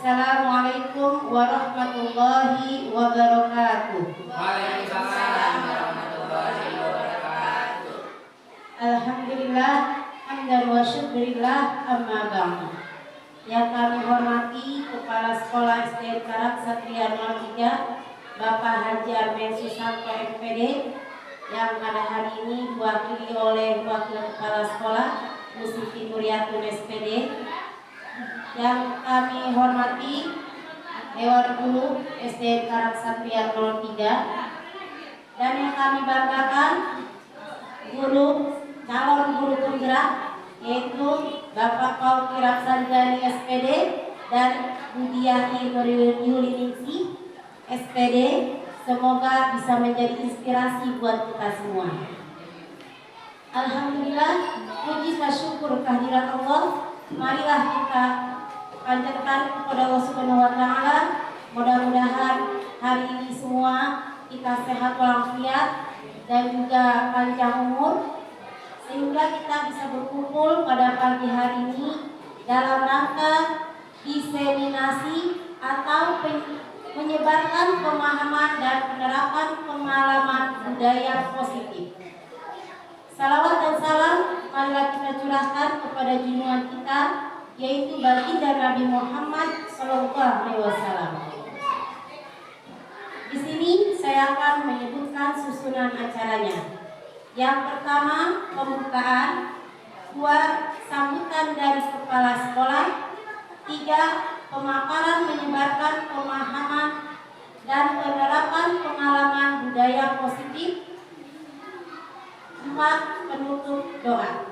Assalamualaikum warahmatullahi wabarakatuh. Waalaikumsalam warahmatullahi wabarakatuh. Alhamdulillah, hamdan wa syukrillah, amma ba'du. Yang kami hormati Kepala Sekolah SD Karak Satria 03 Bapak Haji Armen Susanto MPD, yang pada hari ini diwakili oleh Wakil Kepala Sekolah Bu Siti Nuryatun SPD. Yang kami hormati Dewan Guru SD Karak Satria 03, dan yang kami banggakan calon guru penggerak, yaitu Bapak Kauki Rapsanjani SPD dan Budiani Yuliningsi SPD. Semoga bisa menjadi inspirasi buat kita semua. Alhamdulillah, puji dan syukur kehadirat Allah. Marilah kita panjatkan kepada Allah Subhanahu wa taala. Mudah-mudahan hari ini semua kita sehat walafiat dan juga panjang umur, sehingga kita bisa berkumpul pada pagi hari ini dalam rangka diseminasi atau menyebarkan pemahaman dan penerapan pengalaman budaya positif. Salawat dan salam marilah kita curahkan kepada junjungan kita, yaitu baginda Nabi Muhammad SAW. Di sini saya akan menyebutkan susunan acaranya. Yang pertama, pembukaan. 2, sambutan dari kepala sekolah. 3, pemaparan menyebarkan pemahaman dan penerapan pengalaman budaya positif. 4, penutup doa.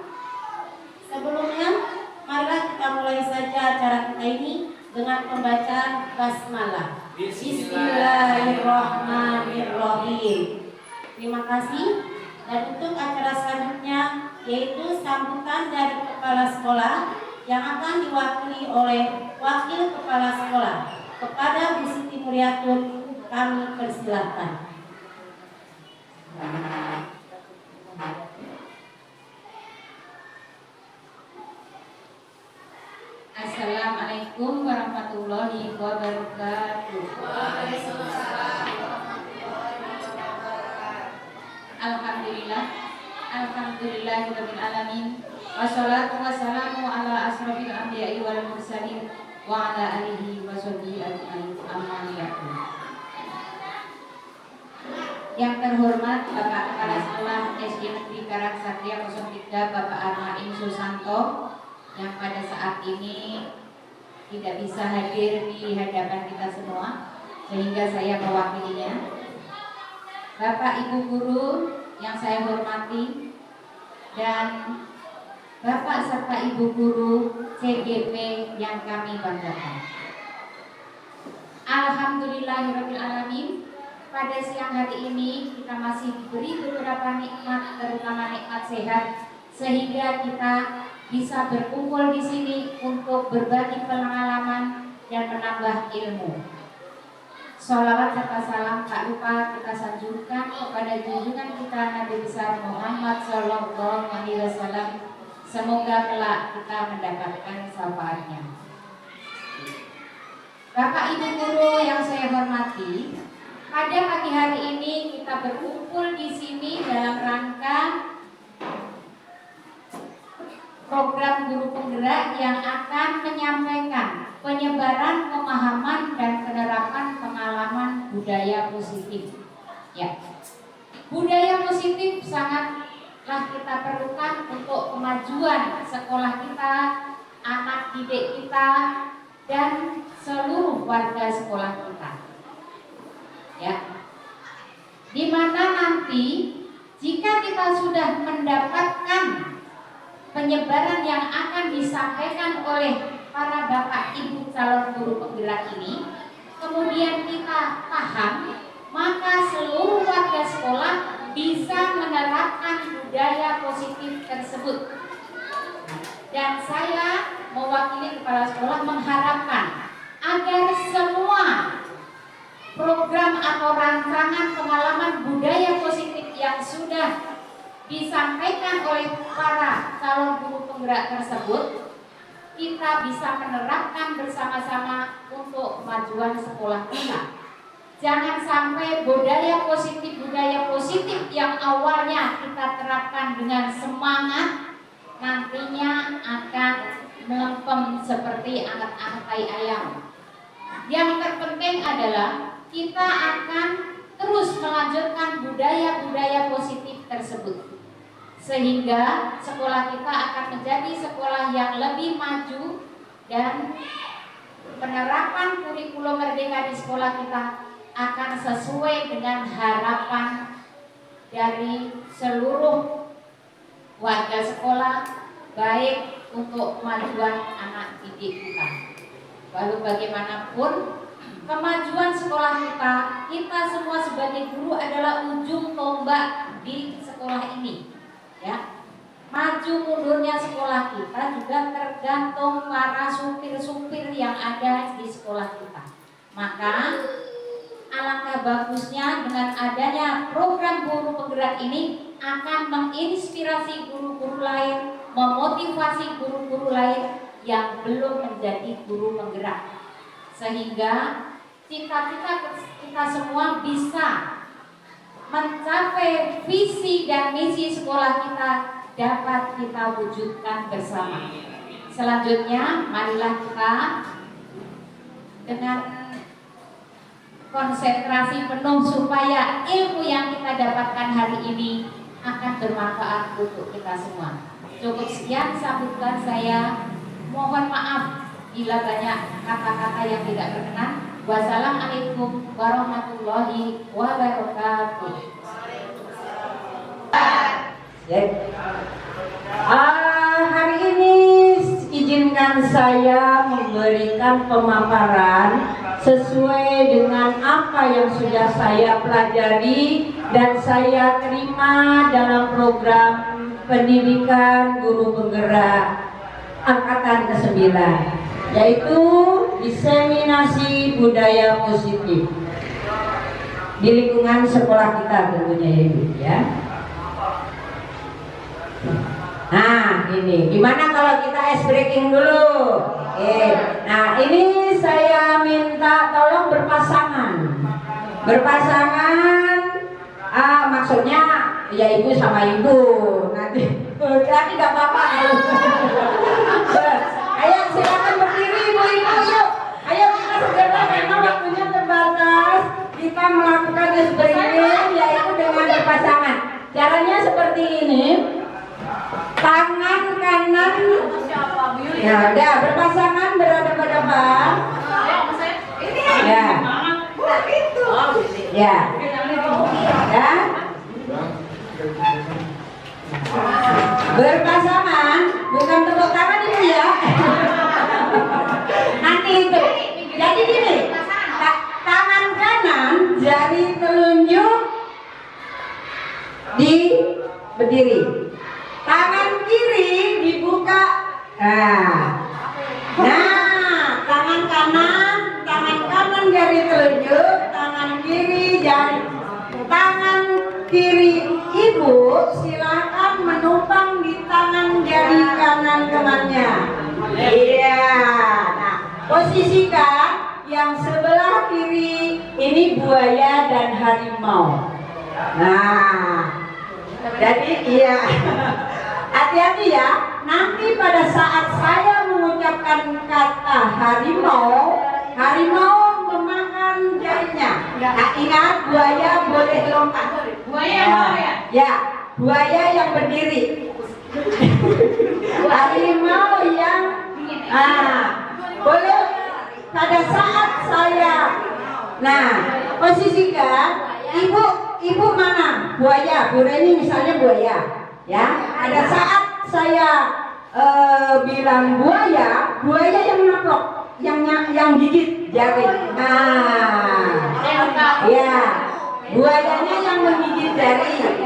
Sebelumnya, marilah kita mulai saja acara kita ini dengan pembacaan basmalah. Bismillahirrahmanirrahim. Terima kasih. Dan untuk acara selanjutnya, yaitu sambutan dari kepala sekolah yang akan diwakili oleh wakil kepala sekolah. Kepada Bu Siti Nuryatun kami persilahkan. Assalamualaikum warahmatullahi wabarakatuh. Alhamdulillahirabbil alamin. Wassalatu wassalamu ala asrofil anbiya'i wal mursalin wa ala alihi wa sahbihi ajmain. Amma ba'du. Yang terhormat Bapak Kepala Sekolah SD Negeri Karak Satria 03 Bapak Armain Susanto, yang pada saat ini tidak bisa hadir di hadapan kita semua, sehingga saya mewakilinya. Bapak Ibu guru yang saya hormati, dan Bapak serta Ibu guru CGP yang kami banggakan. Alhamdulillahirabbil alamin. Pada siang hari ini kita masih diberi beberapa nikmat, terutama nikmat sehat, sehingga kita bisa berkumpul di sini untuk berbagi pengalaman dan menambah ilmu. Sholawat serta salam tak lupa kita sanjungkan kepada junjungan kita Nabi besar Muhammad Sallallahu Alaihi Wasallam. Semoga kelak kita mendapatkan syafaatnya. Bapak Ibu guru yang saya hormati, pada pagi hari ini kita berkumpul di sini dalam rangka program guru penggerak yang akan menyampaikan penyebaran pemahaman dan penerapan pengalaman budaya positif. Ya, budaya positif sangatlah kita perlukan untuk kemajuan sekolah kita, anak didik kita, dan seluruh warga sekolah kita. Ya, dimana nanti jika kita sudah mendapatkan penyebaran yang akan disampaikan oleh para bapak ibu calon guru penggerak ini, kemudian kita paham, maka seluruh warga sekolah bisa menerapkan budaya positif tersebut. Dan saya mewakili kepala sekolah mengharapkan agar semua program atau rancangan pengalaman budaya positif yang sudah disampaikan oleh para calon guru penggerak tersebut kita bisa menerapkan bersama-sama untuk kemajuan sekolah kita. Jangan sampai budaya positif yang awalnya kita terapkan dengan semangat nantinya akan melempem seperti anget-anget tai ayam. Yang terpenting adalah kita akan terus melanjutkan budaya-budaya positif tersebut, sehingga sekolah kita akan menjadi sekolah yang lebih maju dan penerapan kurikulum merdeka di sekolah kita akan sesuai dengan harapan dari seluruh warga sekolah, baik untuk kemajuan anak didik kita. Lalu bagaimanapun kemajuan sekolah kita semua sebagai guru adalah ujung tombak di sekolah ini. Ya, maju mundurnya sekolah kita juga tergantung para supir-supir yang ada di sekolah kita. Maka alangkah bagusnya dengan adanya program guru penggerak ini akan menginspirasi guru-guru lain, memotivasi guru-guru lain yang belum menjadi guru penggerak, sehingga cita-cita kita semua bisa mencapai visi dan misi sekolah kita dapat kita wujudkan bersama. Selanjutnya, marilah kita dengan konsentrasi penuh supaya ilmu yang kita dapatkan hari ini akan bermanfaat untuk kita semua. Cukup sekian sambutan saya. Mohon maaf bila banyak kata-kata yang tidak berkenan. Wassalamualaikum warahmatullahi wabarakatuh. Hari ini izinkan saya memberikan pemaparan sesuai dengan apa yang sudah saya pelajari dan saya terima dalam program pendidikan guru penggerak angkatan ke-9, yaitu diseminasi budaya positif di lingkungan sekolah kita tentunya ya Ibu ya. Nah ini gimana kalau kita ice breaking dulu? Oke. Nah ini saya minta tolong berpasangan. Maksudnya ya ibu sama ibu. Nanti nggak apa-apa. Ayo silakan berdiri ibu-ibu yuk. Ayo kita segera memang waktunya terbatas. Kita melakukan ice breaking yaitu dengan berpasangan. Caranya seperti ini. Tangan kanan ya udah berpasangan berhadapan-hadapan ya ya ya berpasangan bukan tepuk tangan ini ya nanti itu jadi gini tangan kanan jari telunjuk di berdiri, tangan kiri dibuka. Tangan kanan jari telunjuk, tangan kiri ibu silakan menumpang di tangan jari kanan temannya. Iya. Nah, posisikan yang sebelah kiri ini buaya dan harimau. Nah, jadi iya. Hati-hati ya, nanti pada saat saya mengucapkan kata harimau memakan jarinya. Nah, ingat buaya boleh lompat. Ya, buaya yang berdiri. Harimau yang boleh pada saat saya. Nah, posisikan ibu mana? Buaya, Bu Reni misalnya buaya. Ya, pada saat saya bilang buaya yang naplok, yang gigit jari. Ya, buayanya yang menggigit jari.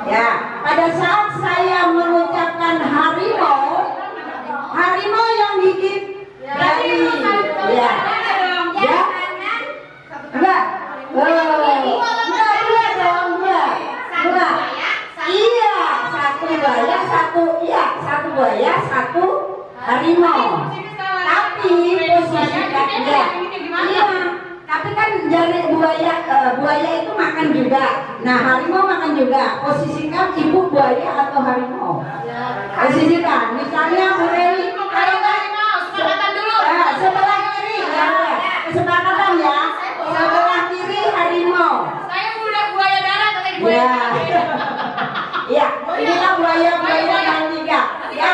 Ya, pada saat saya mengucapkan harimau yang gigit jari. Ya, ya, enggak. Iya, satu buaya, satu harimau. Tapi posisikan ya. Iya. Tapi kan jadi buaya itu makan juga. Nah, harimau makan juga. Posisikan ibu buaya atau harimau. Posisikan. Misalnya Mureli sebelah kiri ya. Kesepakatan ya. Sebelah kiri harimau. Saya udah buaya darat atau buaya Ya. darat? Iya, inilah buaya yang tiga. Ya,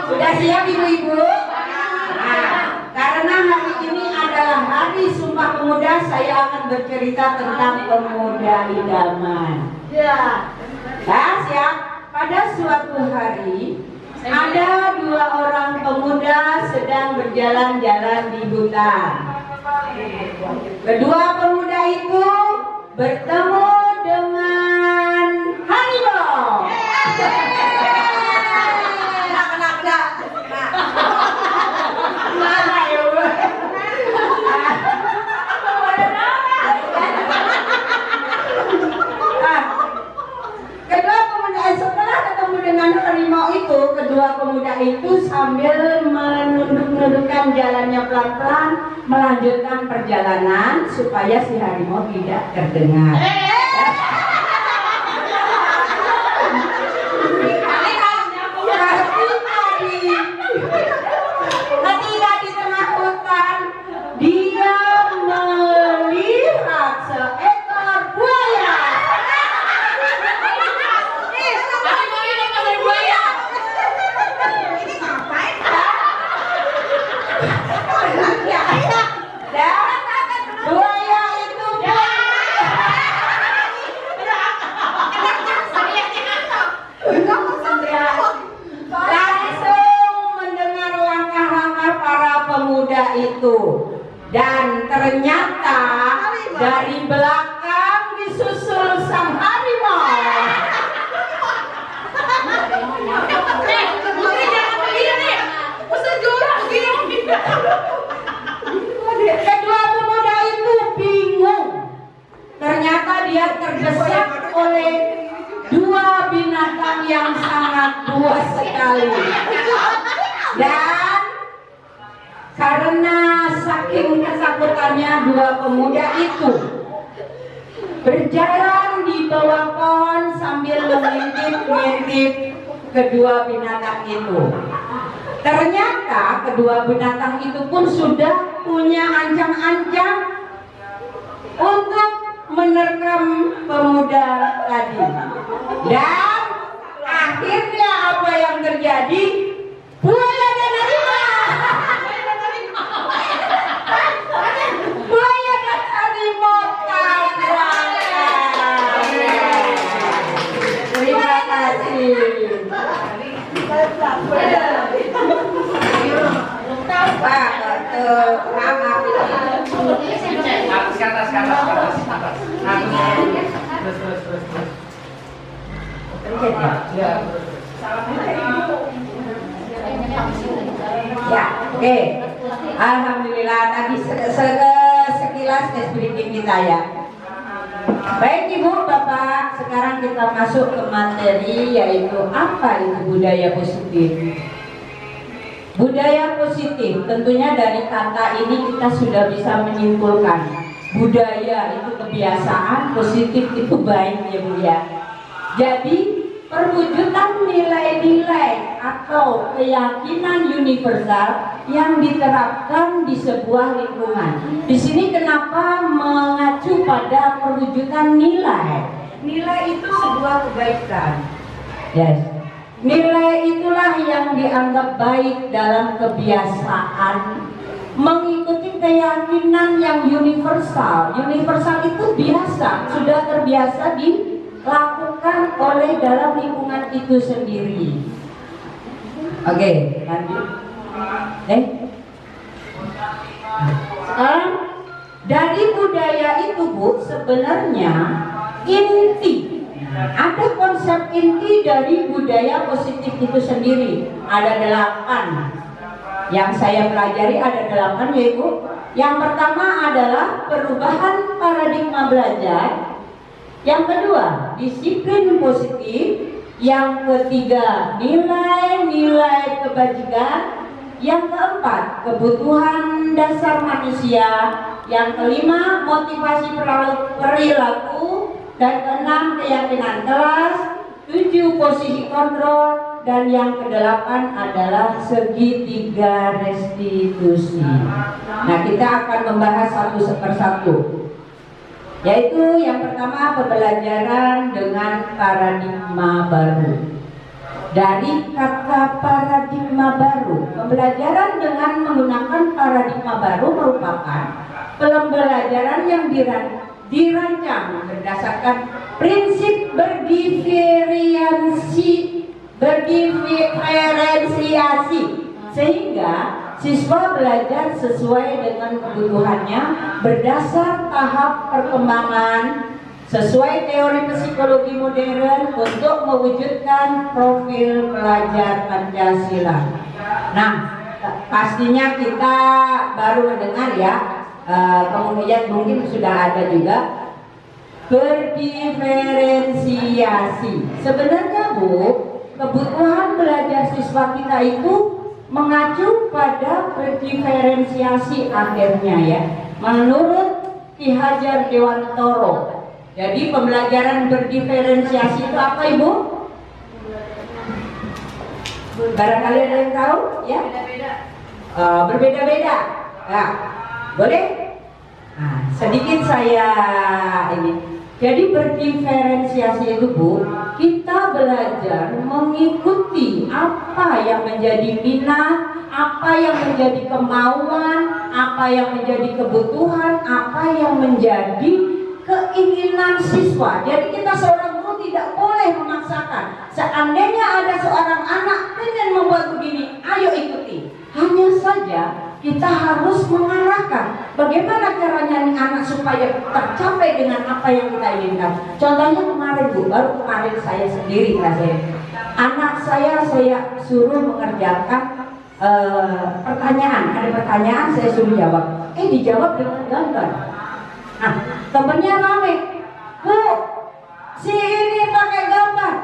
sudah siap ibu-ibu? Nah, karena hari ini adalah hari Sumpah Pemuda, saya akan bercerita tentang pemuda idaman. Ya, siap. Pada suatu hari ada dua orang pemuda sedang berjalan-jalan di hutan. Kedua pemuda itu bertemu dengan harimau. Setelah ketemu dengan harimau itu, kedua pemuda itu sambil menunduk-nundukkan jalannya pelan-pelan melanjutkan perjalanan supaya si harimau tidak terdengar. Ketika di tengah hutan, dia melihat seekor buaya. Dan buaya itu langsung mendengar langkah-langkah para pemuda itu, dan ternyata dari belakang disusul sang harimau. Kedua pemuda itu bingung. Ternyata dia terdesak oleh dua binatang yang sangat buas sekali. Dan karena saking ketakutannya, dua pemuda itu berjalan di bawah pohon sambil mengintip-ngintip kedua binatang itu. Ternyata kedua binatang itu pun sudah punya ancang-ancang untuk menerkam pemuda tadi. Dan akhirnya apa yang terjadi? Buaya dan harimau. Buaya dan harimau tabrakan. Terima kasih. Ya, oke. Alhamdulillah tadi sekilas briefing kita ya. Baik Ibu, Bapak, sekarang kita masuk ke materi, yaitu apa itu budaya positif. Budaya positif, tentunya dari kata ini kita sudah bisa menyimpulkan budaya itu kebiasaan, positif itu baik ya Bu ya. Jadi perwujudan nilai-nilai atau keyakinan universal yang diterapkan di sebuah lingkungan. Di sini kenapa mengacu pada perwujudan nilai? Nilai itu sebuah kebaikan. Yes. Nilai itulah yang dianggap baik dalam kebiasaan mengikuti keyakinan yang universal. Universal itu biasa, sudah terbiasa dilakukan oleh dalam lingkungan itu sendiri. Oke, lanjut. Sekarang dari budaya itu Bu, sebenarnya inti, ada konsep inti dari budaya positif itu sendiri. Ada 8 yang saya pelajari, ada 8 ya Ibu. Yang pertama adalah perubahan paradigma belajar. Yang kedua, disiplin positif. Yang ketiga, nilai-nilai kebajikan. Yang keempat, kebutuhan dasar manusia. Yang kelima, motivasi perilaku. Dan keenam, keyakinan kelas. 7, posisi kontrol. Dan yang kedelapan adalah segitiga restitusi. Nah, kita akan membahas satu persatu. Yaitu yang pertama, pembelajaran dengan paradigma baru. Dari kata paradigma baru, pembelajaran dengan menggunakan paradigma baru merupakan pembelajaran yang dirancang berdasarkan prinsip berdiferensiasi, sehingga siswa belajar sesuai dengan kebutuhannya berdasar tahap perkembangan sesuai teori psikologi modern untuk mewujudkan profil pelajar Pancasila. Nah, pastinya kita baru mendengar ya, kemudian mungkin sudah ada juga berdiferensiasi. Sebenarnya Bu, kebutuhan belajar siswa kita itu mengacu pada berdiferensiasi akhirnya ya, menurut Ki Hajar Dewantoro. Jadi pembelajaran berdiferensiasi itu apa Ibu? Barangkali ada yang tahu ya? Berbeda-beda. Nah, boleh? Nah, sedikit saya ini. Jadi berdiferensiasi itu Bu, kita belajar mengikuti apa yang menjadi minat, apa yang menjadi kemauan, apa yang menjadi kebutuhan, apa yang menjadi keinginan siswa. Jadi kita seorang guru tidak boleh memaksakan. Seandainya ada seorang anak ingin membuat begini, ayo ikuti. Hanya saja kita harus mengarahkan bagaimana caranya nih anak supaya tercapai dengan apa yang kita inginkan. Contohnya kemarin Bu, baru kemarin saya sendiri rasanya. Anak saya suruh mengerjakan pertanyaan. Ada pertanyaan saya suruh jawab. Dijawab dengan gambar. Nah, temennya rame, Bu, si ini pakai gambar.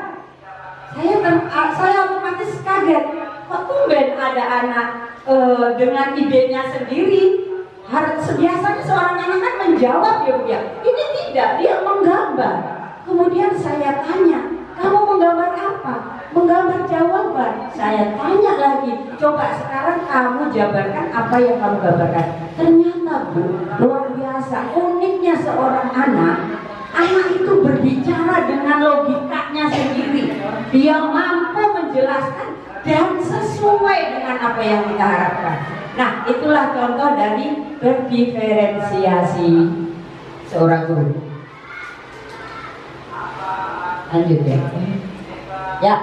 Saya otomatis kaget. Kok tumben ada anak dengan idenya sendiri? Biasanya seorang anak kan menjawab ya Bu ya. Ini tidak, dia menggambar. Kemudian saya tanya, kamu menggambar apa? Menggambar jawaban. Saya tanya lagi, coba sekarang kamu jabarkan apa yang kamu gambarkan. Ternyata Bu, luar biasa uniknya seorang anak itu berbicara dengan logikanya sendiri. Dia mampu menjelaskan dan sesuai dengan apa yang kita harapkan. Nah, itulah contoh dari berdiferensiasi seorang guru. Lanjut ya. Ya.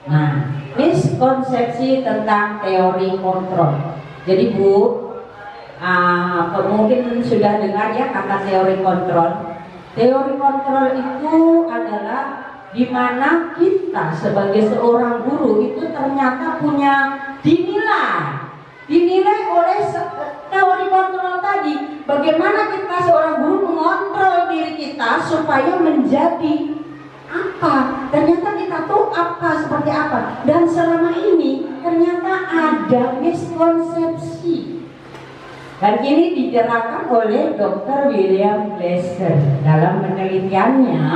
Nah, miskonsepsi tentang teori kontrol. Jadi Bu, mungkin sudah dengar ya kata teori kontrol. Teori kontrol itu adalah di mana kita sebagai seorang guru itu ternyata punya dinilai oleh teori kontrol tadi. Bagaimana kita seorang guru mengontrol diri kita supaya menjadi apa? Ternyata kita tahu apa seperti apa. Dan selama ini ternyata ada miskonsepsi. Dan ini dijelaskan oleh Dr. William Glasser dalam penelitiannya,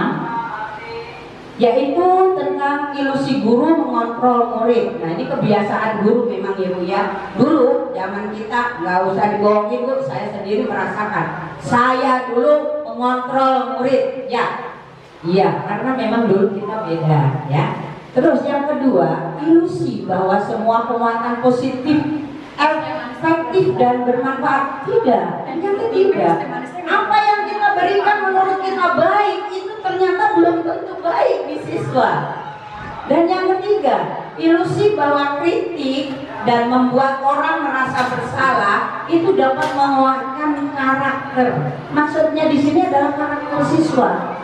yaitu tentang ilusi guru mengontrol murid. Nah, ini kebiasaan guru memang ya Bu ya. Dulu zaman kita nggak usah dibohongin Bu, saya sendiri merasakan. Saya dulu mengontrol murid, ya. Iya, karena memang dulu kita beda ya. Terus yang kedua, ilusi bahwa semua penguatan positif efektif dan bermanfaat. Tidak, ternyata tidak. Apa yang kita berikan menurut kita baik itu ternyata belum tentu baik di siswa. Dan yang ketiga, ilusi bahwa kritik dan membuat orang merasa bersalah itu dapat menguatkan karakter. Maksudnya di sini adalah karakter siswa.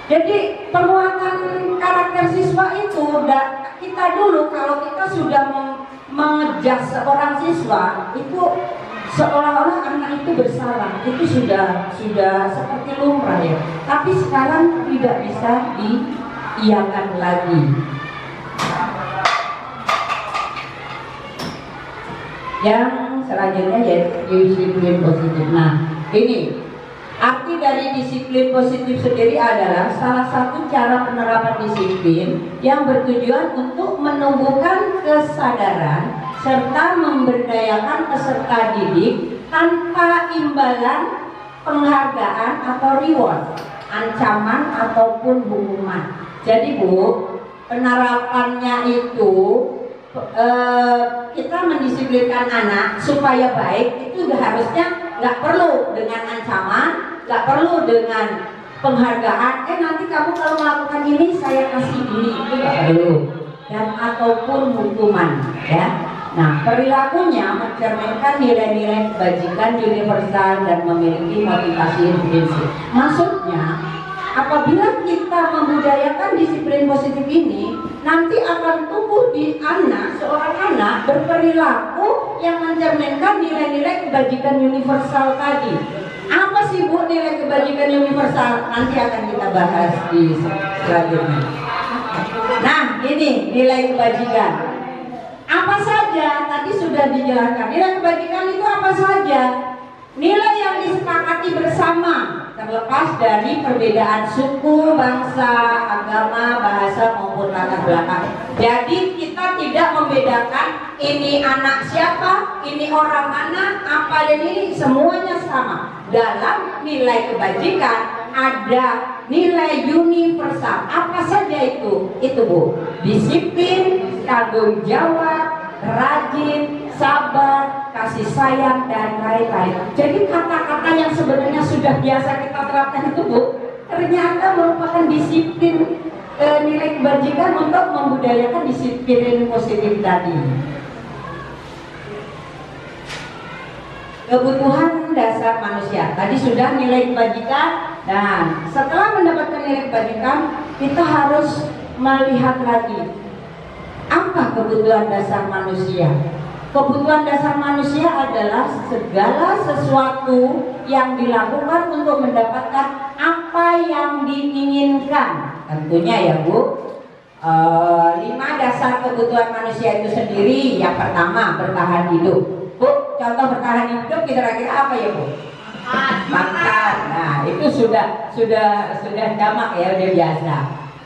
Jadi penguatan karakter siswa itu kita dulu kalau kita sudah mengejar seorang siswa itu seolah-olah anak itu bersalah, itu sudah seperti lumrah ya. Tapi sekarang tidak bisa diiyakan lagi. Yang selanjutnya yaitu disiplin positif. Nah, ini arti dari disiplin positif sendiri adalah salah satu cara penerapan disiplin yang bertujuan untuk menumbuhkan kesadaran serta memberdayakan peserta didik tanpa imbalan penghargaan atau reward, ancaman ataupun hukuman. Jadi Bu, penerapannya itu kita mendisiplinkan anak supaya baik itu harusnya nggak perlu dengan ancaman, nggak perlu dengan penghargaan. Nanti kamu kalau melakukan ini saya kasih ini, itu nggak perlu, dan ataupun hukuman, ya. Nah, perilakunya mencerminkan nilai-nilai kebajikan universal dan memiliki motivasi intrinsik. Maksudnya, apabila kita membudayakan disiplin positif ini, nanti akan tumbuh di seorang anak berperilaku yang mencerminkan nilai-nilai kebajikan universal tadi. Apa sih Bu nilai kebajikan universal? Nanti akan kita bahas di selanjutnya. Nah, ini nilai kebajikan. Apa saja? Tadi sudah dijelaskan. Nilai kebajikan itu apa saja? Nilai yang disepakati bersama, terlepas dari perbedaan suku, bangsa, agama, bahasa maupun latar belakang. Jadi kita tidak membedakan ini anak siapa, ini orang mana, apa dan ini, semuanya sama. Dalam nilai kebajikan ada nilai universal. Apa saja itu? Itu Bu, disiplin, tanggung jawab, rajin, sabar, kasih sayang, dan lain-lain. Jadi kata-kata yang sebenarnya sudah biasa kita terapkan itu Bu, ternyata merupakan disiplin nilai kebajikan untuk membudayakan disiplin positif tadi. Kebutuhan dasar manusia. Tadi sudah nilai kebajikan. Dan setelah mendapatkan nilai kebajikan, kita harus melihat lagi apa kebutuhan dasar manusia. Kebutuhan dasar manusia adalah segala sesuatu yang dilakukan untuk mendapatkan apa yang diinginkan. Tentunya ya Bu, 5 dasar kebutuhan manusia itu sendiri. Yang pertama, bertahan hidup. Bu, contoh bertahan hidup kira-kira apa ya Bu? Makan. Nah, itu sudah jamak ya, udah biasa.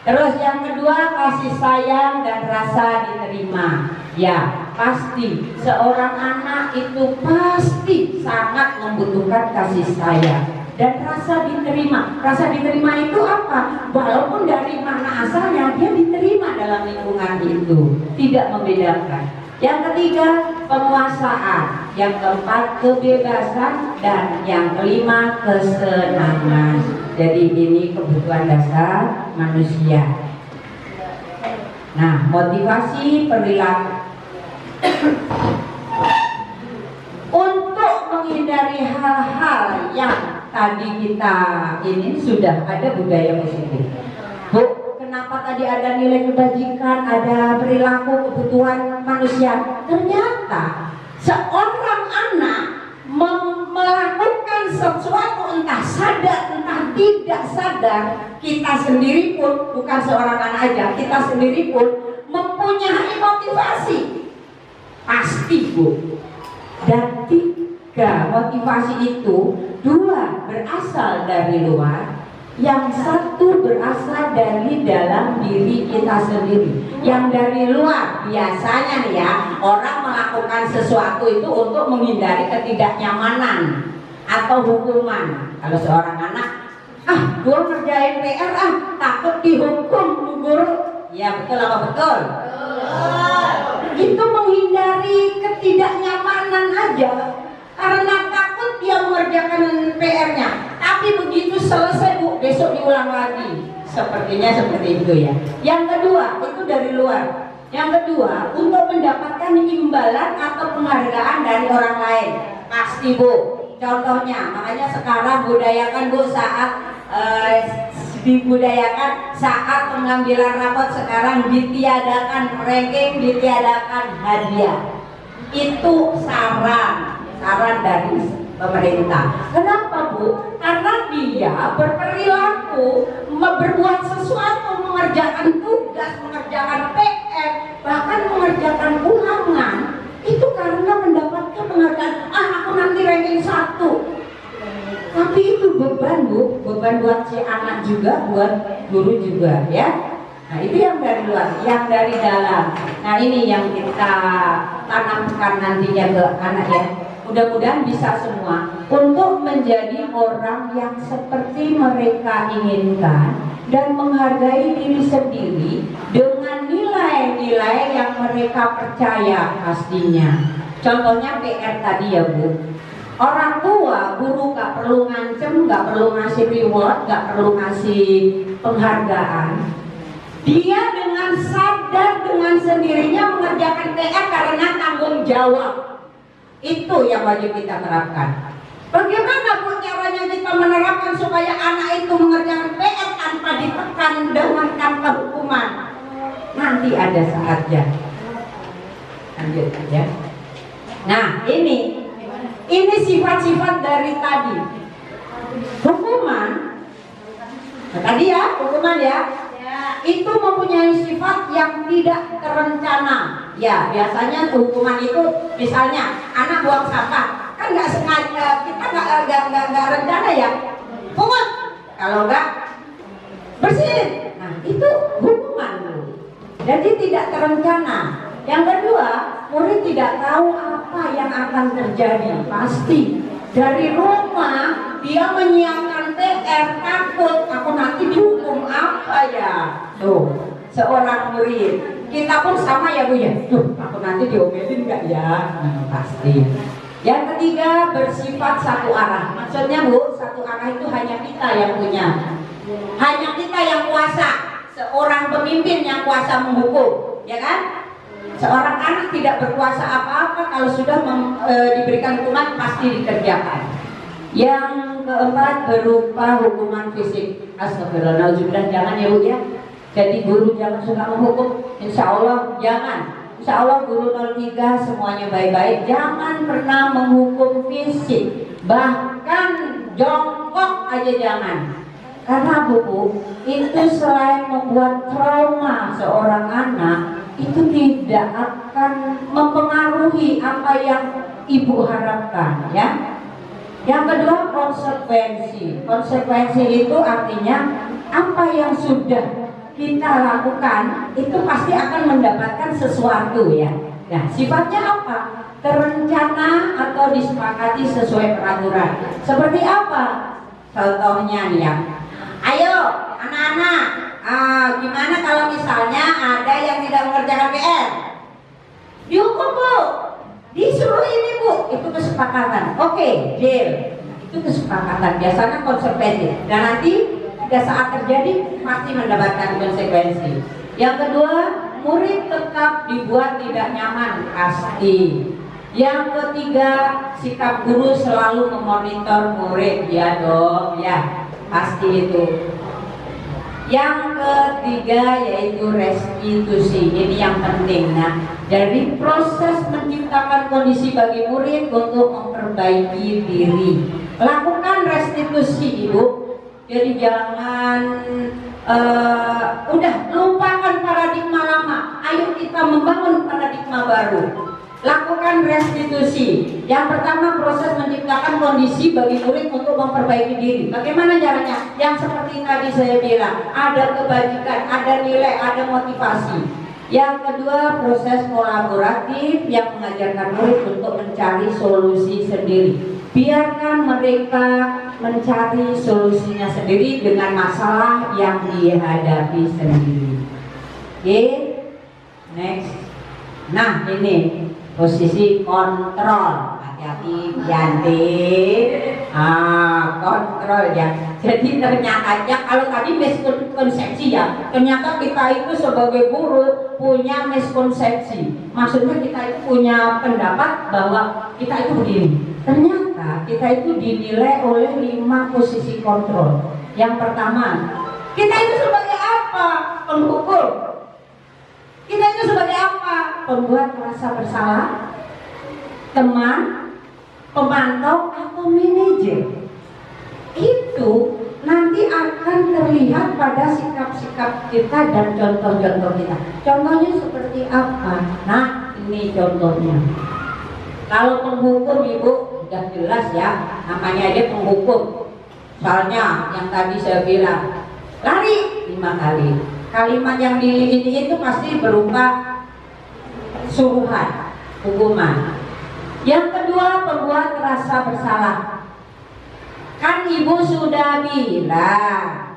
Terus yang kedua, kasih sayang dan rasa diterima. Ya, pasti seorang anak itu pasti sangat membutuhkan kasih sayang dan rasa diterima. Rasa diterima itu apa? Walaupun dari mana asalnya, dia diterima dalam lingkungan itu, tidak membedakan. Yang ketiga, penguasaan. Yang keempat, kebebasan. Dan yang kelima, kesenangan. Jadi ini kebutuhan dasar manusia. Nah, motivasi perilaku. Untuk menghindari hal-hal yang tadi kita ini sudah ada budaya positif. Bu, kenapa tadi ada nilai kebajikan, ada perilaku kebutuhan manusia? Ternyata seorang anak melakukan sesuatu entah sadar entah tidak sadar, kita sendiri pun, bukan seorang anak aja, kita sendiri pun mempunyai motivasi pasti Bu. Dan 3 motivasi itu, 2 berasal dari luar, yang 1 berasal dari dalam diri kita sendiri. Yang dari luar biasanya nih ya, orang melakukan sesuatu itu untuk menghindari ketidaknyamanan atau hukuman. Kalau seorang anak, gue ngerjain PR takut dihukum Bu Guru. Ya betul apa betul? Itu menghindari ketidaknyamanan aja, karena takut dia mengerjakan PR-nya. Tapi begitu selesai Bu, besok diulang lagi. Sepertinya seperti itu ya. Yang kedua, itu dari luar. Yang kedua, untuk mendapatkan imbalan atau penghargaan dari orang lain. Pasti Bu. Contohnya, makanya sekarang budayakan Bu dibudayakan saat pengambilan rapot sekarang ditiadakan ranking, ditiadakan hadiah. Itu saran dari pemerintah. Kenapa Bu? Karena dia berperilaku berbuat sesuatu, mengerjakan tugas, mengerjakan PR, bahkan mengerjakan ulangan itu karena mendapat aku nanti ranking 1. Tapi itu beban Bu, beban buat si anak juga, buat guru juga ya. Nah itu yang dari luar, yang dari dalam. Nah ini yang kita tanamkan nantinya ke anak ya. Mudah-mudahan bisa semua untuk menjadi orang yang seperti mereka inginkan dan menghargai diri sendiri dengan nilai-nilai yang mereka percaya pastinya. Contohnya PR tadi ya Bu. Orang tua, guru gak perlu ngancem, gak perlu ngasih reward, gak perlu ngasih penghargaan. Dia dengan sadar dengan sendirinya mengerjakan PR karena tanggung jawab. Itu yang wajib kita terapkan. Bagaimana Bu caranya kita menerapkan supaya anak itu mengerjakan PR tanpa ditekan dengan tanpa hukuman? Nanti ada saatnya. Lanjut ya. Nah ini sifat-sifat dari tadi. Hukuman. Nah, tadi ya hukuman ya. Itu mempunyai sifat yang tidak terencana. Ya biasanya hukuman itu misalnya anak buang sampah kan nggak sengaja, kita nggak rencana ya, pungut, kalau nggak bersihin. Nah itu hukuman. Jadi tidak terencana. Yang kedua, murid tidak tahu apa yang akan terjadi. Pasti dari rumah dia menyiapkan PR, takut aku nanti dihukum apa ya. Tuh seorang murid, kita pun sama ya Bu ya. Tuh aku nanti diomelin nggak ya? Pasti. Yang ketiga, bersifat satu arah. Maksudnya Bu, satu arah itu hanya kita yang punya, hanya kita yang kuasa. Seorang pemimpin yang kuasa menghukum, ya kan? Seorang anak tidak berkuasa apa-apa, kalau sudah diberikan hukuman pasti dikerjakan. Yang keempat, berupa hukuman fisik. Astagfirullahaladzim, jangan ya Bu ya. Jadi guru jangan suka menghukum. Insya Allah jangan. Insya Allah guru 03 semuanya baik-baik. Jangan pernah menghukum fisik, bahkan jongkok aja jangan. Karena Bu, itu selain membuat trauma seorang anak, itu tidak akan mempengaruhi apa yang ibu harapkan ya. Yang kedua, konsekuensi. Konsekuensi itu artinya apa yang sudah kita lakukan itu pasti akan mendapatkan sesuatu ya. Nah sifatnya apa? Terencana atau disepakati sesuai peraturan. Seperti apa? Contohnya nih ya. Ayo anak-anak, gimana kalau misalnya ada yang tidak mengerjakan PR? Dihukum Bu, disuruh ini Bu, itu kesepakatan. Oke, deal. Itu kesepakatan, biasanya konsekuensi. Dan nanti pada saat terjadi pasti mendapatkan konsekuensi. Yang kedua, murid tetap dibuat tidak nyaman, pasti. Yang ketiga, sikap guru selalu memonitor murid, ya dong, ya pasti itu. Yang ketiga yaitu restitusi, ini yang penting. Nah, dari proses menciptakan kondisi bagi murid untuk memperbaiki diri, lakukan restitusi Ibu. Jadi jangan udah lupakan paradigma lama. Ayo kita membangun paradigma baru. Lakukan restitusi. Yang pertama, proses menciptakan kondisi bagi murid untuk memperbaiki diri. Bagaimana caranya? Yang seperti tadi saya bilang, ada kebajikan, ada nilai, ada motivasi. Yang kedua, proses kolaboratif yang mengajarkan murid untuk mencari solusi sendiri. Biarkan mereka mencari solusinya sendiri dengan masalah yang dihadapi sendiri. Oke, next. Nah ini posisi kontrol. Hati-hati Yanti. Kontrol ya. Jadi ternyata kalau tadi miskonsepsi ya, ternyata kita itu sebagai guru punya miskonsepsi. Maksudnya kita itu punya pendapat bahwa kita itu begini. Ternyata kita itu dinilai oleh 5 posisi kontrol. Yang pertama, kita itu sebagai apa? Penghukum. Kita itu sebagai apa? Pembuat merasa bersalah, teman, pemantau, atau manajer. Itu nanti akan terlihat pada sikap-sikap kita dan contoh-contoh kita. Contohnya seperti apa? Nah, ini contohnya. Kalau penghukum Ibu, udah jelas ya, namanya aja penghukum. Soalnya yang tadi saya bilang lari 5 kali. Kalimat yang ini itu pasti berupa suruhan, hukuman. Yang kedua, pembuat rasa bersalah. Kan ibu sudah bilang,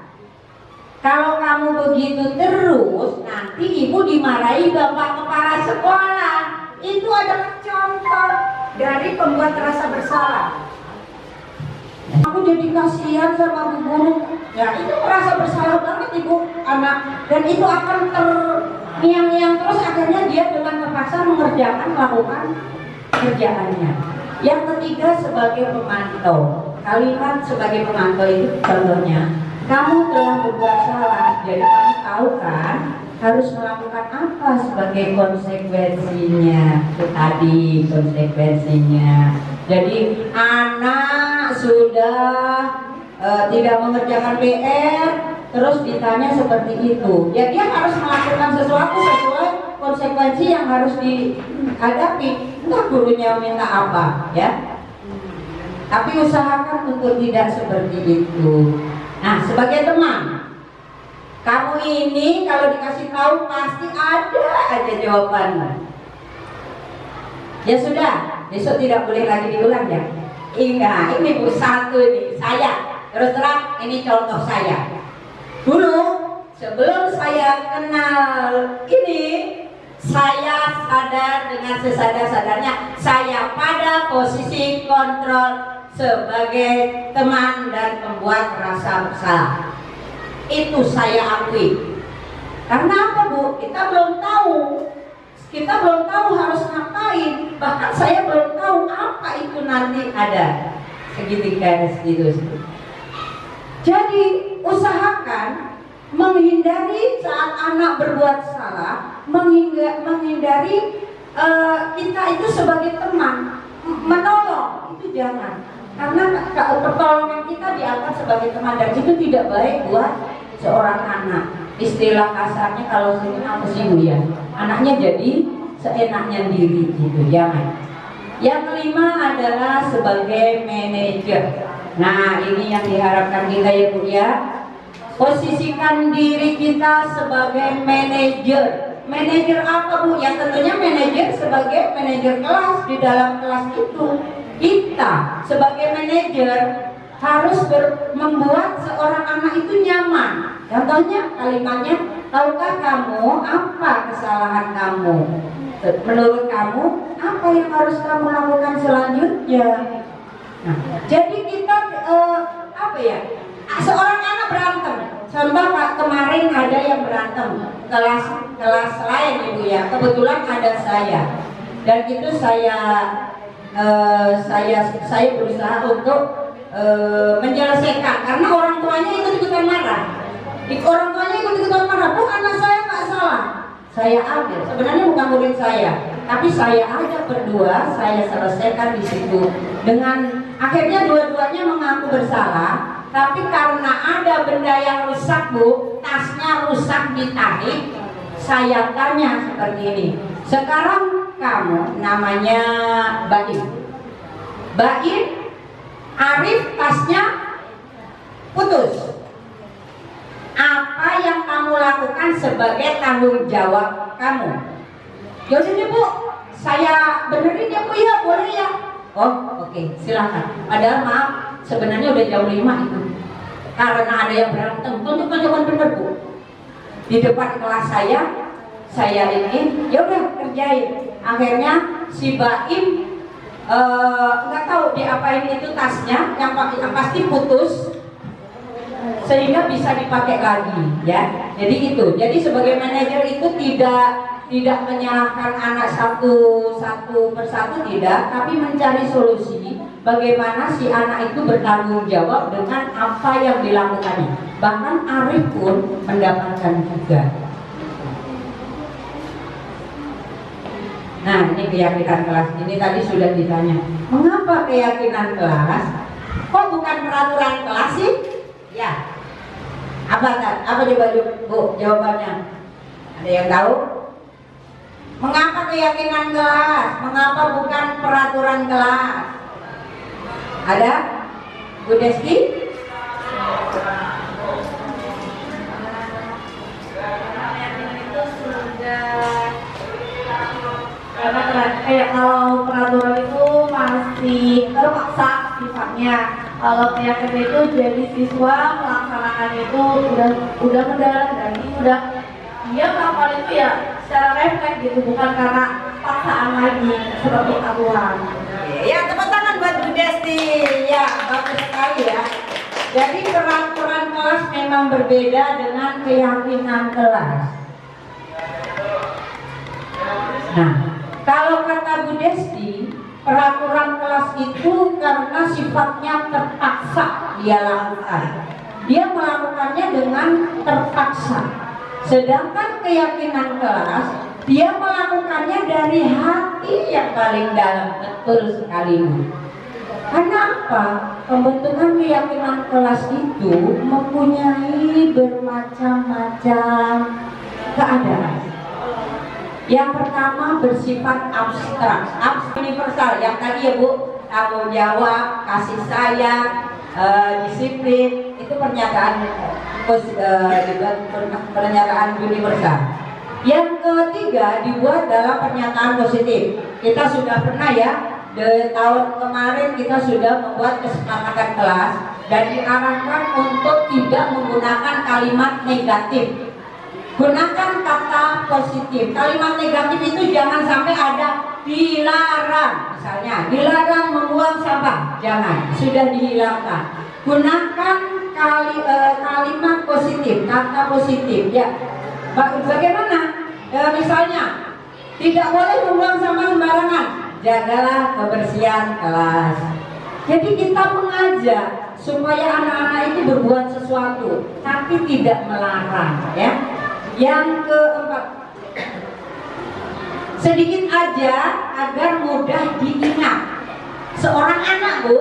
kalau kamu begitu terus, nanti ibu dimarahi bapak kepala sekolah. Itu adalah contoh dari pembuat rasa bersalah. Aku jadi kasihan sama bu guru. Ya itu merasa bersalah banget ibu anak, dan itu akan terngiang-ngiang terus, akhirnya dia dengan terpaksa melakukan kerjaannya. Yang ketiga, sebagai pemantau. Kalimat sebagai pemantau itu contohnya, kamu telah berbuat salah, jadi kamu tahu kan harus melakukan apa sebagai konsekuensinya. Itu tadi konsekuensinya. Jadi anak sudah tidak mengerjakan PR, terus ditanya seperti itu, ya dia harus melakukan sesuatu sesuai konsekuensi yang harus dihadapi. Entah gurunya minta apa, ya. Tapi usahakan untuk tidak seperti itu. Nah, sebagai teman, kamu ini kalau dikasih tahu pasti ada aja jawabannya. Ya sudah, besok tidak boleh lagi diulang ya. Ini bu satu ini saya. Terus terang, ini contoh saya. Dulu sebelum saya kenal ini, saya sadar dengan sesadar-sadarnya saya pada posisi kontrol sebagai teman dan pembuat rasa bersalah. Itu saya akui. Karena apa bu? Kita belum tahu harus ngapain. Bahkan saya belum tahu apa itu nanti ada segitiga itu. Jadi usahakan menghindari saat anak berbuat salah, menghindari kita itu sebagai teman menolong, itu jangan. Karena pertolongan kita dianggap sebagai teman, dan itu tidak baik buat seorang anak. Istilah kasarnya kalau sini apa sih bu ya? Anaknya jadi seenaknya diri gitu, jangan. Yang kelima adalah sebagai manajer. Nah ini yang diharapkan kita ya bu ya. Posisikan diri kita sebagai manajer. Manajer apa bu? Ya tentunya manajer sebagai manajer kelas. Di dalam kelas itu kita sebagai manajer harus membuat seorang anak itu nyaman. Contohnya kalimatnya, tahukah kamu apa kesalahan kamu? Menurut kamu apa yang harus kamu lakukan selanjutnya? Nah, jadi kita seorang anak berantem. Contoh Pak, kemarin ada yang berantem kelas lain ibu ya. Kebetulan ada saya, dan itu saya berusaha untuk menyelesaikan karena orang tuanya ikut-ikutan marah. Orang tuanya ikut-ikutan marah. Bu, anak saya nggak salah. Saya ambil. Sebenarnya bukan murid saya, tapi saya ajak berdua, saya selesaikan di situ. Dengan akhirnya dua-duanya mengaku bersalah, tapi karena ada benda yang rusak bu, tasnya rusak ditarik, saya tanya seperti ini. Sekarang kamu namanya Baim, Arif tasnya putus. Apa yang kamu lakukan sebagai tanggung jawab kamu? Yaudah deh bu, saya benerin ya bu ya, boleh ya? Oh oke, silakan. Padahal maaf, sebenarnya udah jam 5 itu. Karena ada yang berantem, tunjuk-tunjukkan bener bu. Di depan kelas saya ini, ya udah kerjain. Akhirnya si Baim nggak tahu diapain itu tasnya, yang pasti putus. Sehingga bisa dipakai lagi ya. Jadi itu. Jadi sebagai manajer itu tidak menyalahkan anak satu persatu, tidak, tapi mencari solusi bagaimana si anak itu bertanggung jawab dengan apa yang dilakukannya. Bahkan Arif pun mendapatkan juga. Nah ini keyakinan kelas. Ini tadi sudah ditanya, mengapa keyakinan kelas kok bukan peraturan kelas sih? Ya, apa coba bu jawabannya? Ada yang tahu? Mengapa keyakinan kelas? Mengapa bukan peraturan kelas? Ada? Bu Desti? Karena kalau peraturan itu masih terpaksa sifatnya. Kalau keyakinan itu jadi siswa melaksanakan itu udah mendalam dan ini udah dia melakukan itu ya secara refleks gitu, bukan karena paksaan lagi seperti aturan. Ya, tepuk tangan buat Bu Desti. Ya, bagus sekali ya. Jadi peraturan kelas memang berbeda dengan keyakinan kelas. Nah, kalau kata Bu Desti, peraturan kelas itu karena sifatnya terpaksa dia lakukan. Dia melakukannya dengan terpaksa. Sedangkan keyakinan kelas, dia melakukannya dari hati yang paling dalam. Betul sekali. Karena apa? Pembentukan keyakinan kelas itu mempunyai bermacam-macam keadaan. Yang pertama bersifat abstrak, universal. Yang tadi ya Bu, tanggung jawab, kasih sayang, disiplin, itu pernyataan pernyataan universal. Yang ketiga dibuat dalam pernyataan positif. Kita sudah pernah ya, di tahun kemarin kita sudah membuat kesepakatan kelas dan diarahkan untuk tidak menggunakan kalimat negatif. Gunakan kata positif. Kalimat negatif itu jangan sampai ada dilarang. Misalnya, dilarang membuang sampah. Jangan, sudah dihilangkan. Gunakan kalimat positif, kata positif. Ya, bagaimana? Misalnya, tidak boleh membuang sampah sembarangan. Jagalah kebersihan kelas. Jadi kita mengajak supaya anak-anak itu berbuat sesuatu, tapi tidak melarang, ya. Yang keempat, sedikit aja agar mudah diingat. Seorang anak Bu,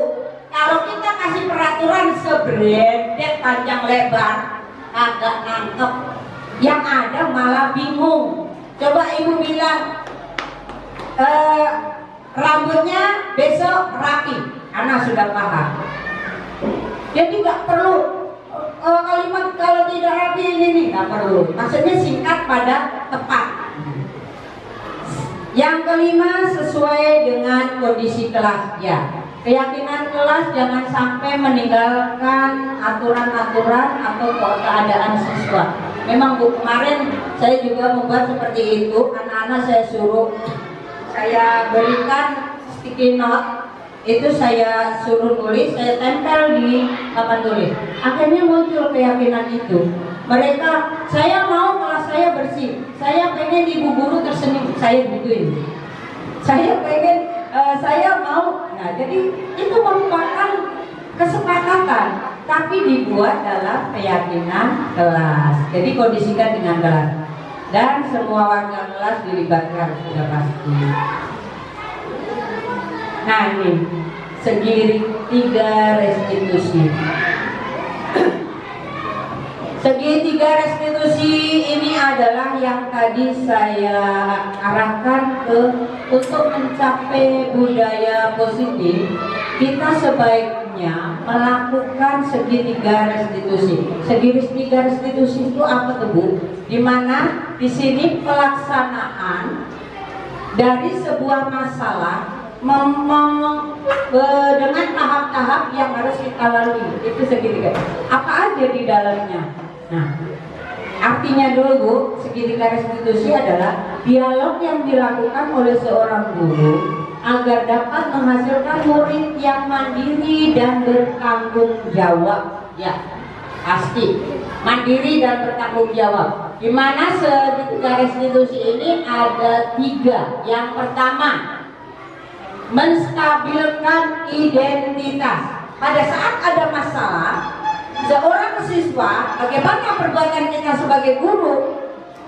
kalau kita kasih peraturan sebredek panjang lebar, agak nangkep, yang ada malah bingung. Coba ibu bilang, rambutnya besok rapi, anak sudah paham. Jadi nggak perlu kalimat kalau tidak rapi ini nggak perlu. Maksudnya singkat pada tepat. Yang kelima, sesuai dengan kondisi kelas. Ya, keyakinan kelas jangan sampai meninggalkan aturan-aturan atau keadaan siswa. Memang Bu, kemarin saya juga membuat seperti itu. Anak-anak saya suruh, saya berikan sticky note. Itu saya suruh tulis, saya tempel di papan tulis. Akhirnya muncul keyakinan itu. Mereka, saya mau kelas saya bersih. Saya pengen ibu guru tersenyum. Saya gituin. Saya pengen, saya mau. Nah, jadi itu merupakan kesepakatan, tapi dibuat dalam keyakinan kelas. Jadi kondisikan dengan kelas. Dan semua warga kelas dilibatkan, sudah pasti. Nah ini segitiga restitusi. Segitiga restitusi ini adalah yang tadi saya arahkan untuk mencapai budaya positif. Kita sebaiknya melakukan segitiga restitusi. Segitiga restitusi itu apa tuh Bu? Dimana di sini pelaksanaan dari sebuah masalah dengan tahap-tahap yang harus kita lalui. Itu segitiga. Apa aja di dalamnya? Nah, artinya dulu Bu, segitiga restitusi adalah dialog yang dilakukan oleh seorang guru agar dapat menghasilkan murid yang mandiri dan bertanggung jawab. Ya, pasti mandiri dan bertanggung jawab. Di mana segitiga restitusi ini ada 3. Yang pertama, menstabilkan identitas. Pada saat ada masalah, seorang siswa, bagaimana perbuatan kita sebagai guru,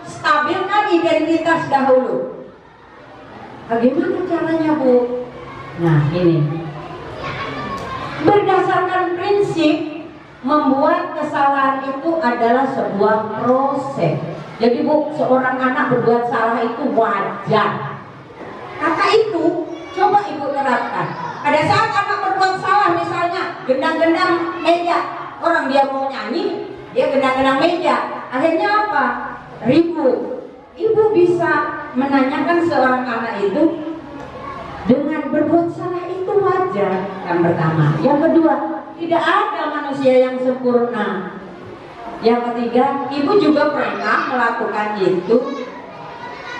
stabilkan identitas dahulu. Bagaimana caranya Bu? Nah ini, berdasarkan prinsip membuat kesalahan itu adalah sebuah proses. Jadi Bu, seorang anak berbuat salah itu wajar. Kata itu coba Ibu terapkan. Pada saat anak berbuat berbuat salah, misalnya gendang-gendang meja, orang dia mau nyanyi, dia gendang-gendang meja, akhirnya apa? Ribut. Ibu bisa menanyakan seorang anak itu, dengan berbuat salah itu wajar, yang pertama. Yang kedua, tidak ada manusia yang sempurna. Yang ketiga, ibu juga pernah melakukan itu.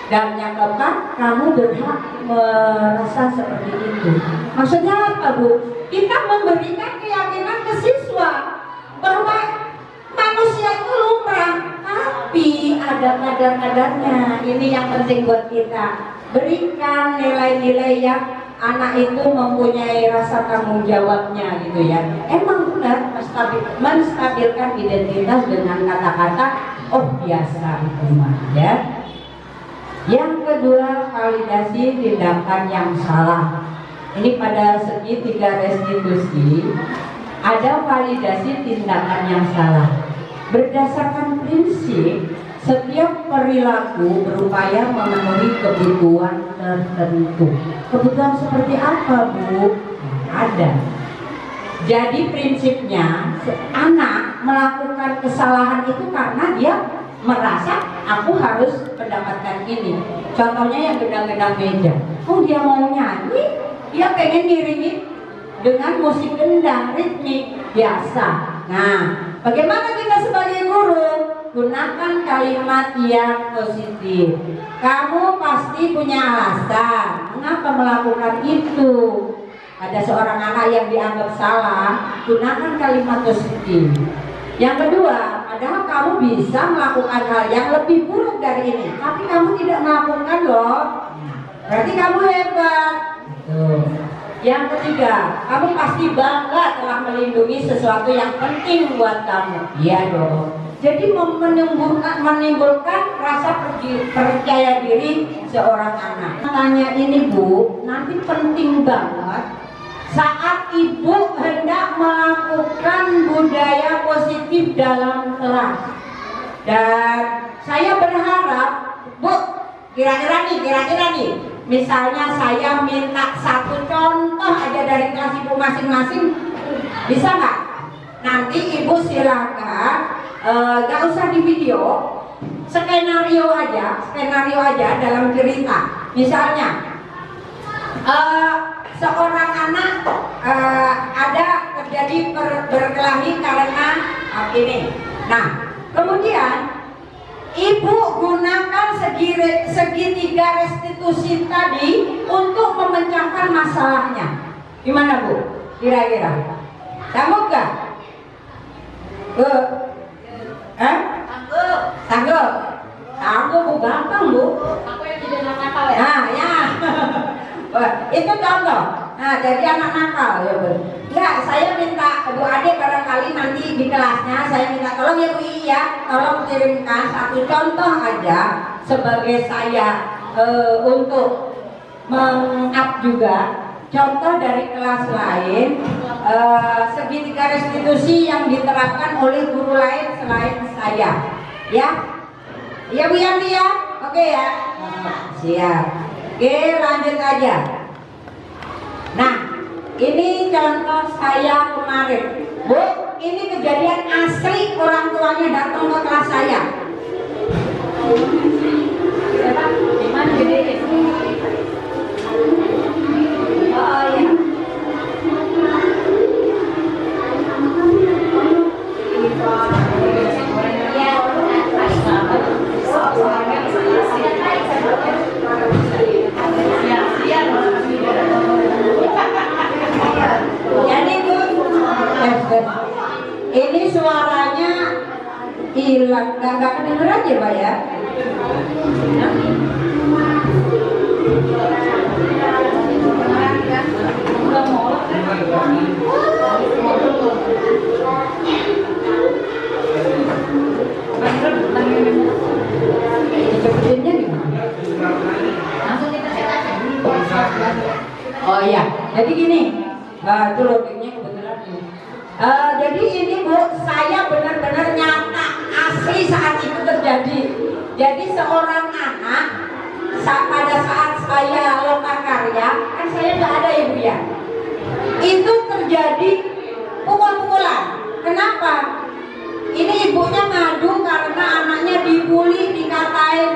Dan yang keempat, kamu berhak merasa seperti itu. Maksudnya apa, Bu? Kita memberikan keyakinan ke siswa bahwa manusia itu lumrah, tapi ada kadar-kadarnya. Ini yang penting buat kita. Berikan nilai-nilai yang anak itu mempunyai rasa tanggung jawabnya gitu ya. Emang benar menstabilkan identitas dengan kata-kata oh biasa itu mah ya. Yang kedua, validasi tindakan yang salah. Ini pada segi 3 restitusi ada validasi tindakan yang salah. Berdasarkan prinsip, setiap perilaku berupaya memenuhi kebutuhan tertentu. Kebutuhan seperti apa, Bu? Ada. Jadi prinsipnya anak melakukan kesalahan itu karena dia merasa aku harus mendapatkan ini. Contohnya yang gendang-gendang meja. Oh dia mau nyanyi, dia pengen ngiringin dengan musik gendang ritmik biasa. Nah, bagaimana kita sebagai guru? Gunakan kalimat yang positif. Kamu pasti punya alasan mengapa melakukan itu. Ada seorang anak yang dianggap salah, gunakan kalimat positif. Yang kedua, padahal kamu bisa melakukan hal yang lebih buruk dari ini, tapi kamu tidak melakukan loh. Berarti kamu hebat. Yang ketiga, kamu pasti bangga telah melindungi sesuatu yang penting buat kamu. Iya dong. Jadi menimbulkan rasa percaya diri seorang anak. Tanya ini Bu, nanti penting banget saat ibu hendak melakukan budaya positif dalam kelas. Dan saya berharap Bu, kira-kira nih, misalnya saya minta satu contoh aja dari kelas ibu masing-masing, bisa nggak? Nanti ibu silakan, nggak usah di video, skenario aja dalam cerita. Misalnya seorang anak ada terjadi berkelahi karena ini. Nah, kemudian ibu gunakan segitiga restitusi tadi untuk memecahkan masalahnya. Gimana Bu? Kira-kira sanggup gak? Bu? Sanggup Bu, gampang Bu. Aku yang jadi anak nakal ya. Nah ya. Itu contoh. Nah, jadi anak nakal ya Bu. Enggak, saya minta Bu Ade barangkali nanti di kelasnya saya minta tolong ya Bu Iya, tolong kirimkan satu contoh aja sebagai saya untuk meng-up juga contoh dari kelas lain, segitiga restitusi yang diterapkan oleh guru lain selain saya. Ya. Ya Bu Yanti ya. Oke ya. Siap. Oke, lanjut aja. Nah, ini contoh saya kemarin. Bu, ini kejadian asli orang tuanya datang ke kelas saya. Gimana gede? Oh iya. Jadi Bu, ini suaranya hilang, nggak kedengeran ya Pak ya? Cepetinnya gimana? Langsung kita set aja. Oh iya, jadi gini, itu logiknya kebetulan ini. Jadi ini Bu, saya benar-benar nyata asli saat itu terjadi. Jadi seorang anak pada saat saya lokakarya, kan saya nggak ada Ibu ya. itu terjadi pukul-pukulan. Kenapa? Ini ibunya ngadu karena anaknya dibully, dikatain.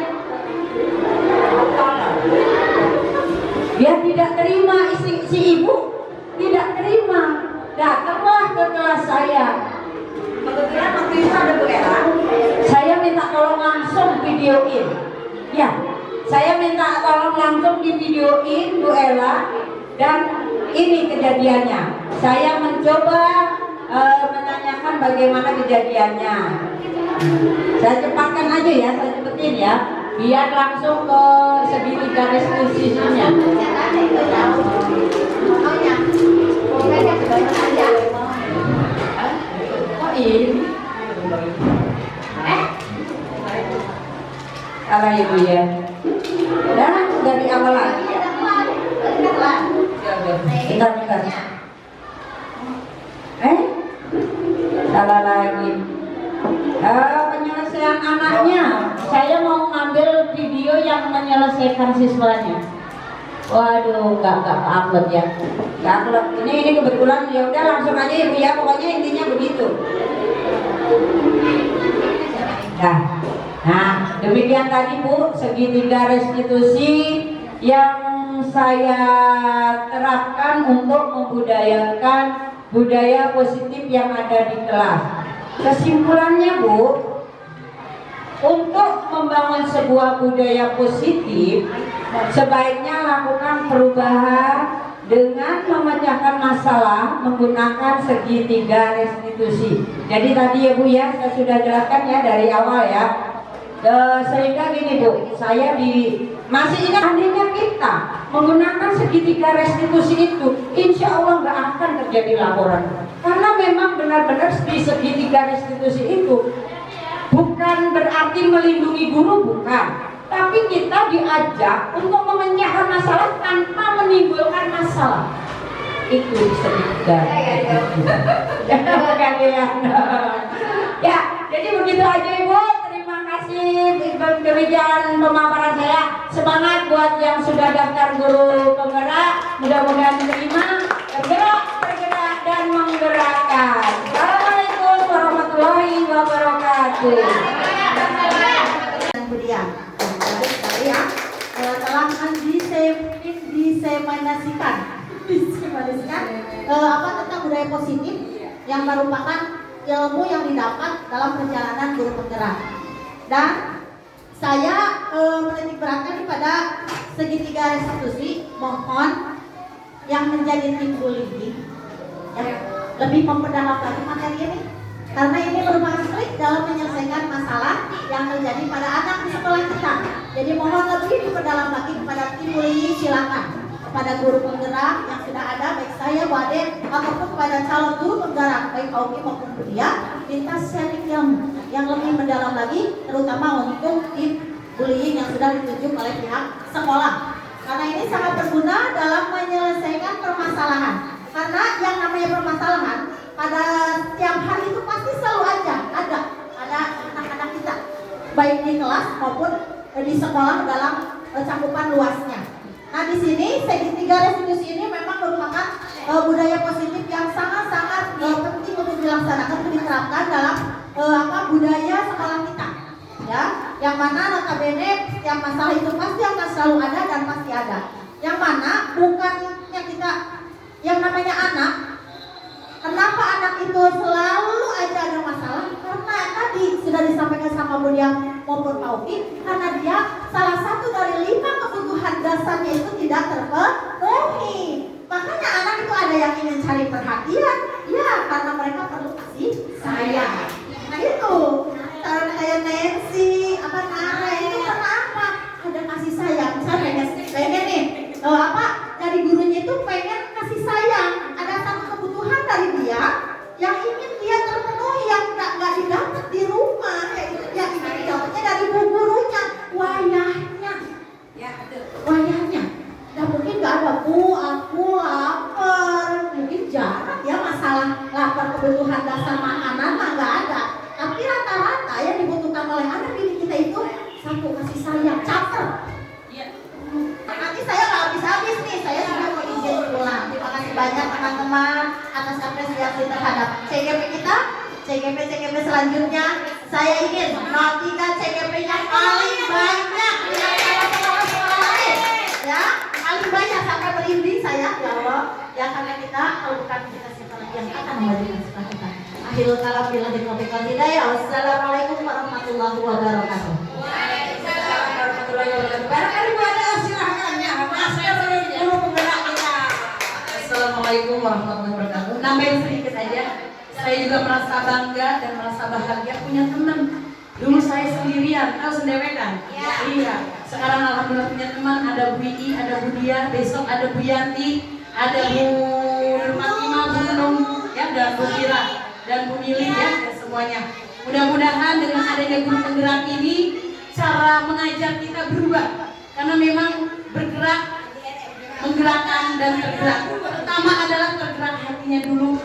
Dia tidak terima, si ibu tidak terima. Datanglah ke kelas saya. Kebetulan waktu itu ada Bu Ella. Saya minta tolong langsung videoin. Ya, saya minta tolong langsung di videoin Bu Ella. Dan ini kejadiannya. Saya mencoba menanyakan bagaimana kejadiannya. Saya cepatkan aja ya, saya cepetin ya, biar langsung ke segitiga restitusinya. Oh ini, salah ibu ya. Dan dari awal lagi ya. Bentar. Salah lagi. Penyelesaian anaknya, saya mau ngambil video yang menyelesaikan siswanya. Waduh, nggak upload ya, nggak upload. Ini kebetulan ya udah langsung aja ibu ya, pokoknya intinya begitu. Nah, demikian tadi Bu, segitiga restitusi yang saya terapkan untuk membudayakan budaya positif yang ada di kelas. Kesimpulannya Bu, untuk membangun sebuah budaya positif, sebaiknya lakukan perubahan dengan memecahkan masalah menggunakan segitiga restitusi. Jadi tadi ya Bu ya, saya sudah jelaskan ya dari awal ya. Sehingga gini Bu, saya masih ingat andainya kita menggunakan segitiga restitusi itu, insya Allah nggak akan terjadi laporan. Karena memang benar-benar di segitiga restitusi itu bukan berarti melindungi guru, bukan. Tapi kita diajak untuk memecahkan masalah tanpa menimbulkan masalah. Itu segitiga. Ya, jadi begitu aja Ibu. Demikian pemaparan saya. Semangat buat yang sudah daftar guru penggerak, mudah-mudahan diterima. Bergerak dan menggerakkan. Assalamualaikum warahmatullahi wabarakatuh. Kemudian ya, telah diseminasikan tentang budaya positif yang merupakan ilmu yang didapat dalam perjalanan guru penggerak. Dan saya menitik beratkan pada segitiga restitusi. Mohon yang menjadi tim bullying lebih memperdalam lagi materi ini, karena ini merupakan trik dalam menyelesaikan masalah yang terjadi pada anak di sekolah kita. Jadi mohon lebih diperdalam lagi kepada tim bullying. Silakan kepada guru penggerak yang sudah ada, baik saya, Bu Ade, ataupun kepada calon guru penggerak baik Auki maupun Budia, minta sharing yang lebih mendalam lagi, terutama untuk tim bullying yang sudah ditunjuk oleh pihak sekolah. Karena ini sangat berguna dalam menyelesaikan permasalahan. Karena yang namanya permasalahan pada setiap hari itu pasti selalu ada anak-anak kita, baik di kelas maupun di sekolah dalam cakupan luasnya. Nah, di sini segitiga restitusi ini memang merupakan budaya positif yang sangat-sangat penting untuk dilaksanakan, untuk diterapkan dalam budaya sekolah kita, ya. Yang mana notabene setiap masalah itu pasti akan selalu ada dan pasti ada. Yang mana bukannya kita yang namanya anak. Kenapa anak itu selalu aja ada masalah? Karena tadi sudah disampaikan sama Budia maupun Pak Uki, karena dia salah satu dari 5 kebutuhan dasarnya itu tidak terpenuhi. Makanya anak itu ada yang ingin cari perhatian, ya karena mereka perlu kasih sayang. Nah itu, cara kayak Nancy, Nara itu karena apa? Ada kasih sayang. Misalnya pengen nih, dari gurunya itu pengen kasih sayang. Ada satu kebutuhan dari dia yang ingin dia terpenuhi, yang nggak didapat di rumah, yang ingin didapatnya dari bu gurunya, wayahnya. Dan mungkin nggak ada, Bu, aku lapar. Mungkin jarang ya masalah lapar, kebutuhan dasar makanan mah nggak ada. Tapi rata-rata yang dibutuhkan oleh anak didik kita itu satu, kasih sayang, caper. Nanti saya nggak habis-habis nih, saya sudah mau izin pulang. Terima kasih banyak teman-teman atas apresiasi terhadap CGP kita. CGP selanjutnya saya ingin 03 CGP-nya paling banyak ya, paling banyak sampai merinding saya ya Allah ya, karena kita kalau bukan kita siapa lagi yang akan memajukan sekolah kita. Akhirul kalam billahi taufiq wal hidayah. Wassalamualaikum warahmatullahi wabarakatuh. Waalaikumsalam warahmatullahi wabarakatuh. Barangkali Bu ada silahkan ya, masker guru penggerak kita. Assalamualaikum warahmatullahi wabarakatuh. Nambahin sedikit aja. Saya juga merasa bangga dan merasa bahagia punya teman. Dulu saya sendirian, tahu sendewekan? Iya. Sekarang alhamdulillah punya teman. Ada Bu Ii, ada Bu Dia, besok ada Bu Yanti, ada Bu Fatimah, Bu Nung, ya, dan Bu Kira dan Bu Nili ya, semuanya. Mudah-mudahan dengan adanya guru penggerak ini cara mengajar kita berubah. Karena memang bergerak, menggerakkan dan tergerak. Pertama adalah tergerak hatinya dulu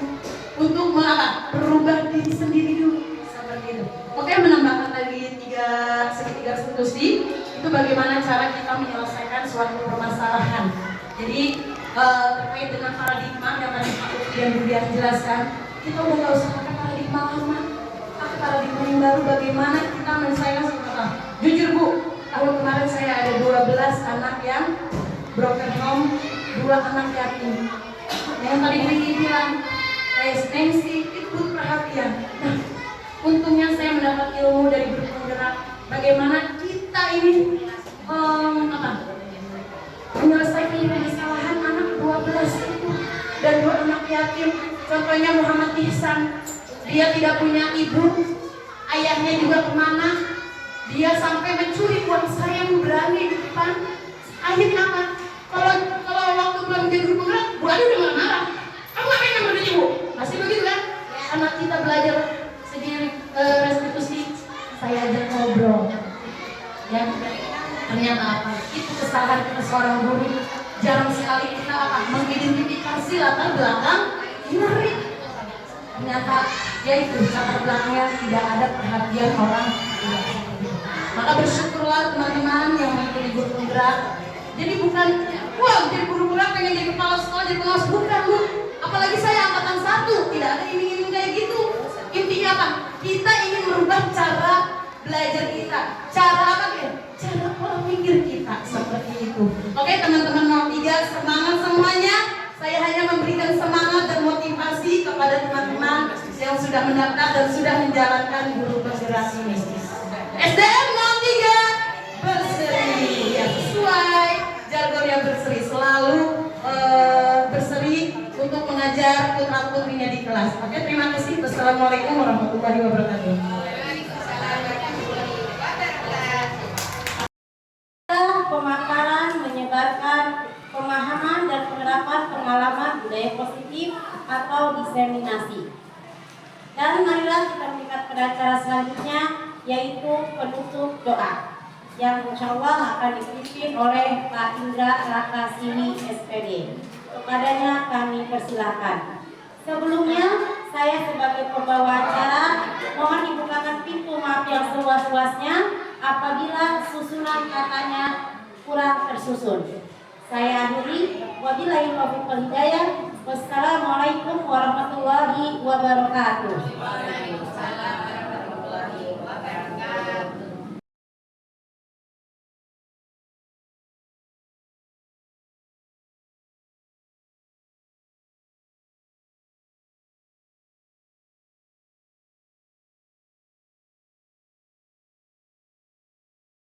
untuk merubah diri sendiri dulu seperti itu. Oke, menambahkan lagi segitiga solusi itu bagaimana cara kita menyelesaikan suatu permasalahan. Jadi terkait dengan paradigma yang tadi Pak Ufi dan Bu Dian jelaskan, kita udah nggak usah pakai paradigma lama, pakai paradigma yang baru. Bagaimana kita menyelesaikan sesuatu. Jujur Bu, tahun kemarin saya ada 12 anak yang broken home, 2 anak yatim. Yang tadi Vicky bilang esensi itu butuh perhatian. Nah, untungnya saya mendapat ilmu dari guru penggerak bagaimana kita ini menyelesaikan permasalahan anak 12 itu dan 2 anak yatim. Contohnya Muhammad Ihsan, dia tidak punya ibu, ayahnya juga kemana, dia sampai mencuri uang saya yang berani di depan. Akhirnya apa? Kalau waktu belum menjadi guru penggerak, Bu Adi udah marah-marah. Kamu ngapain yang berdiri Bu? Masih begitu kan? Anak kita belajar segi restitusi, saya ajak ngobrol. Ya, ternyata apa? Itu kesalahan kita seorang guru. Jarang sekali kita mengidentifikasi latar belakang murid. Ternyata yaitu latar belakangnya tidak ada perhatian orang. Maka bersyukurlah teman-teman yang mengikuti guru penggerak. Jadi bukan, wah jadi guru penggerak pengen jadi kepala sekolah, jadi pengawas, bukan Bu. Apalagi saya angkatan 1, tidak ada iming-iming kayak gitu. Intinya apa? Kita ingin merubah cara belajar kita, cara apa ya? Cara pola pikir kita seperti itu. Oke teman-teman 03, semangat semuanya. Saya hanya memberikan semangat dan motivasi kepada teman-teman yang sudah mendaftar dan sudah menjalankan guru penggerak ini. SDM 03 berseri, ya, sesuai jargon yang berseri, selalu berseri untuk mengajar putra putrinya di kelas. Oke, terima kasih. Wassalamualaikum warahmatullahi wabarakatuh. Pemaparan menyebarkan pemahaman dan penerapan pengalaman budaya positif atau diseminasi. Dan marilah kita meningkat pada acara selanjutnya, yaitu penutup doa yang insya Allah akan dipimpin oleh Pak Indra Rakasini SPD. Kepadanya kami persilahkan. Sebelumnya, saya sebagai pembawa acara mohon dibukakan pintu maaf yang seluas-luasnya apabila susunan katanya kurang tersusun. Saya akhiri, wabillahi taufiq wal hidayah. Wassalamualaikum warahmatullahi wabarakatuh.